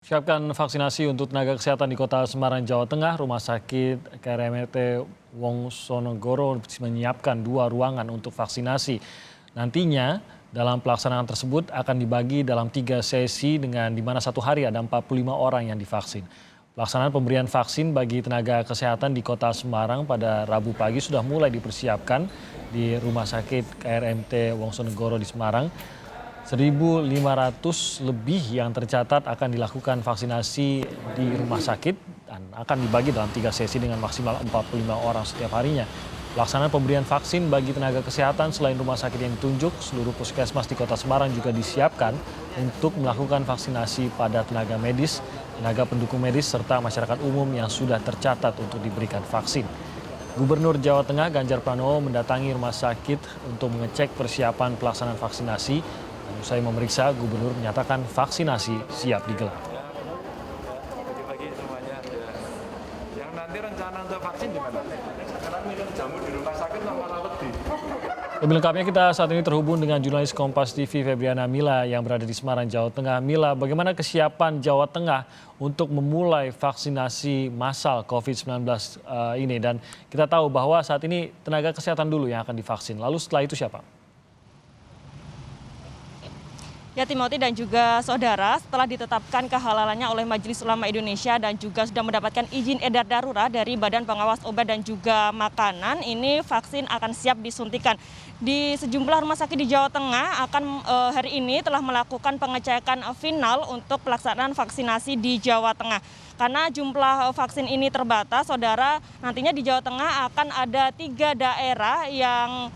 Siapkan vaksinasi untuk tenaga kesehatan di Kota Semarang, Jawa Tengah. Rumah sakit KRMT Wongsonegoro menyiapkan 2 ruangan untuk vaksinasi. Nantinya dalam pelaksanaan tersebut akan dibagi dalam 3 sesi dengan di mana satu hari ada 45 orang yang divaksin. Pelaksanaan pemberian vaksin bagi tenaga kesehatan di Kota Semarang pada Rabu pagi sudah mulai dipersiapkan di Rumah Sakit KRMT Wongsonegoro di Semarang. 1.500 lebih yang tercatat akan dilakukan vaksinasi di rumah sakit dan akan dibagi dalam 3 sesi dengan maksimal 45 orang setiap harinya. Pelaksanaan pemberian vaksin bagi tenaga kesehatan selain rumah sakit yang ditunjuk, seluruh puskesmas di Kota Semarang juga disiapkan untuk melakukan vaksinasi pada tenaga medis, tenaga pendukung medis, serta masyarakat umum yang sudah tercatat untuk diberikan vaksin. Gubernur Jawa Tengah Ganjar Pranowo mendatangi rumah sakit untuk mengecek persiapan pelaksanaan vaksinasi. Usai memeriksa, Gubernur menyatakan vaksinasi siap digelar. Pagi-pagi semuanya ada. Yang nanti rencana untuk vaksin di mana? Sekarang minum jamu di rumah sakit malah lebih. Lebih lengkapnya kita saat ini terhubung dengan jurnalis Kompas TV Febriana Mila yang berada di Semarang, Jawa Tengah. Mila, bagaimana kesiapan Jawa Tengah untuk memulai vaksinasi massal COVID-19 ini? Dan kita tahu bahwa saat ini tenaga kesehatan dulu yang akan divaksin. Lalu setelah itu siapa? Ya, Timothy dan juga saudara, setelah ditetapkan kehalalannya oleh Majelis Ulama Indonesia dan juga sudah mendapatkan izin edar darurat dari Badan Pengawas Obat dan juga Makanan, ini vaksin akan siap disuntikan. Di sejumlah rumah sakit di Jawa Tengah akan hari ini telah melakukan pengecekan final untuk pelaksanaan vaksinasi di Jawa Tengah. Karena jumlah vaksin ini terbatas, saudara, nantinya di Jawa Tengah akan ada 3 daerah yang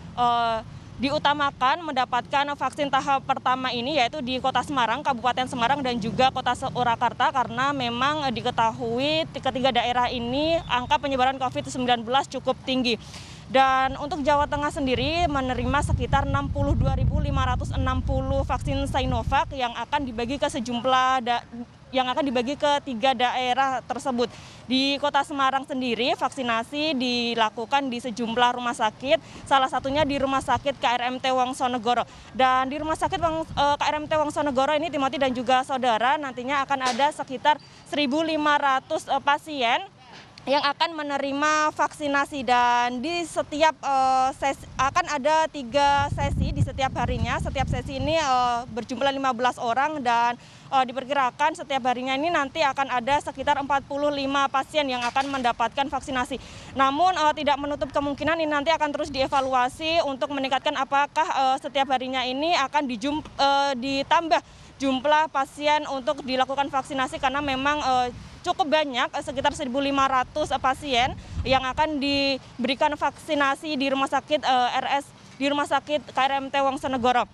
diutamakan mendapatkan vaksin tahap pertama ini, yaitu di Kota Semarang, Kabupaten Semarang dan juga Kota Surakarta, karena memang diketahui ketiga daerah ini angka penyebaran COVID-19 cukup tinggi. Dan untuk Jawa Tengah sendiri menerima sekitar 62.560 vaksin Sinovac yang akan dibagi ke tiga daerah tersebut. Di Kota Semarang sendiri vaksinasi dilakukan di sejumlah rumah sakit, salah satunya di Rumah Sakit KRMT Wongsonegoro. Dan di Rumah Sakit KRMT Wongsonegoro ini, Timothy dan juga saudara, nantinya akan ada sekitar 1.500 pasien yang akan menerima vaksinasi, dan di setiap sesi akan ada 3 sesi di setiap harinya. Setiap sesi ini berjumlah 15 orang dan diperkirakan setiap harinya ini nanti akan ada sekitar 45 pasien yang akan mendapatkan vaksinasi. Namun tidak menutup kemungkinan ini nanti akan terus dievaluasi untuk meningkatkan apakah setiap harinya ini akan ditambah jumlah pasien untuk dilakukan vaksinasi, karena memang cukup banyak, sekitar 1.500 pasien yang akan diberikan vaksinasi di Rumah Sakit di Rumah Sakit KRMT Wongsonegoro.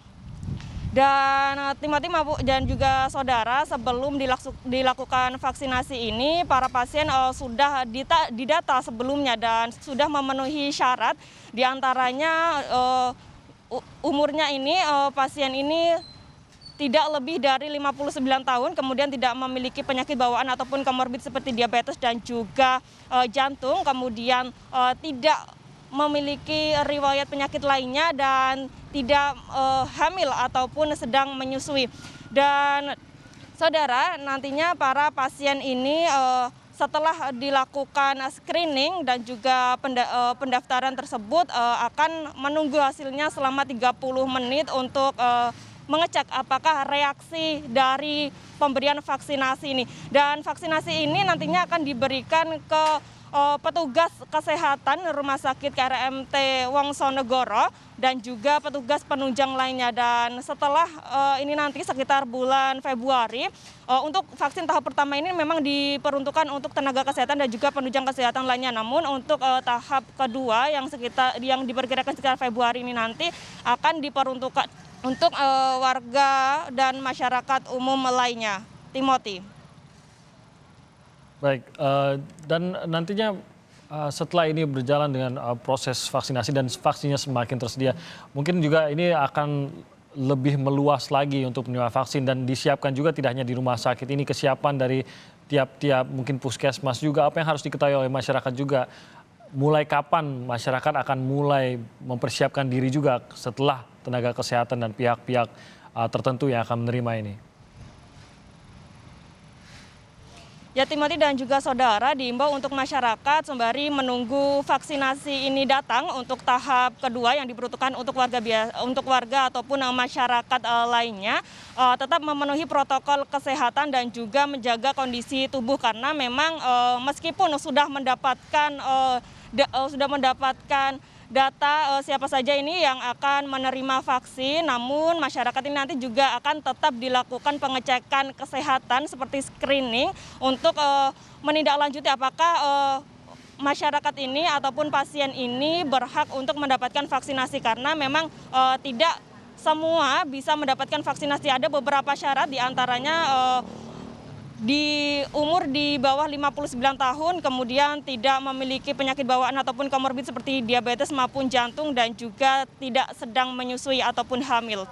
Dan Timothy dan juga saudara, sebelum dilakukan vaksinasi ini, para pasien sudah didata sebelumnya dan sudah memenuhi syarat. Di antaranya umurnya ini, pasien ini tidak lebih dari 59 tahun, kemudian tidak memiliki penyakit bawaan ataupun komorbid seperti diabetes dan juga jantung, kemudian tidak memiliki riwayat penyakit lainnya dan tidak hamil ataupun sedang menyusui. Dan saudara, nantinya para pasien ini setelah dilakukan screening dan juga pendaftaran tersebut akan menunggu hasilnya selama 30 menit untuk mengecek apakah reaksi dari pemberian vaksinasi ini. Dan vaksinasi ini nantinya akan diberikan ke petugas kesehatan Rumah Sakit KRMT Wongsonegoro dan juga petugas penunjang lainnya. Dan setelah ini nanti sekitar bulan Februari, untuk vaksin tahap pertama ini memang diperuntukkan untuk tenaga kesehatan dan juga penunjang kesehatan lainnya. Namun untuk tahap kedua yang diperkirakan sekitar Februari ini nanti akan diperuntukkan untuk warga dan masyarakat umum lainnya. Timothy. Baik, dan nantinya setelah ini berjalan dengan proses vaksinasi dan vaksinnya semakin tersedia, mungkin juga ini akan lebih meluas lagi untuk penerima vaksin dan disiapkan juga tidak hanya di rumah sakit ini, kesiapan dari tiap-tiap mungkin puskesmas juga, apa yang harus diketahui oleh masyarakat juga, mulai kapan masyarakat akan mulai mempersiapkan diri juga setelah tenaga kesehatan dan pihak-pihak tertentu yang akan menerima ini. Ya, Timothy dan juga saudara, diimbau untuk masyarakat sembari menunggu vaksinasi ini datang untuk tahap kedua yang diperuntukkan untuk warga ataupun masyarakat lainnya, tetap memenuhi protokol kesehatan dan juga menjaga kondisi tubuh karena memang meskipun sudah mendapatkan data siapa saja ini yang akan menerima vaksin, namun masyarakat ini nanti juga akan tetap dilakukan pengecekan kesehatan seperti screening untuk menindaklanjuti apakah masyarakat ini ataupun pasien ini berhak untuk mendapatkan vaksinasi karena memang tidak semua bisa mendapatkan vaksinasi. Ada beberapa syarat diantaranya di umur di bawah 59 tahun, kemudian tidak memiliki penyakit bawaan ataupun komorbid seperti diabetes maupun jantung dan juga tidak sedang menyusui ataupun hamil.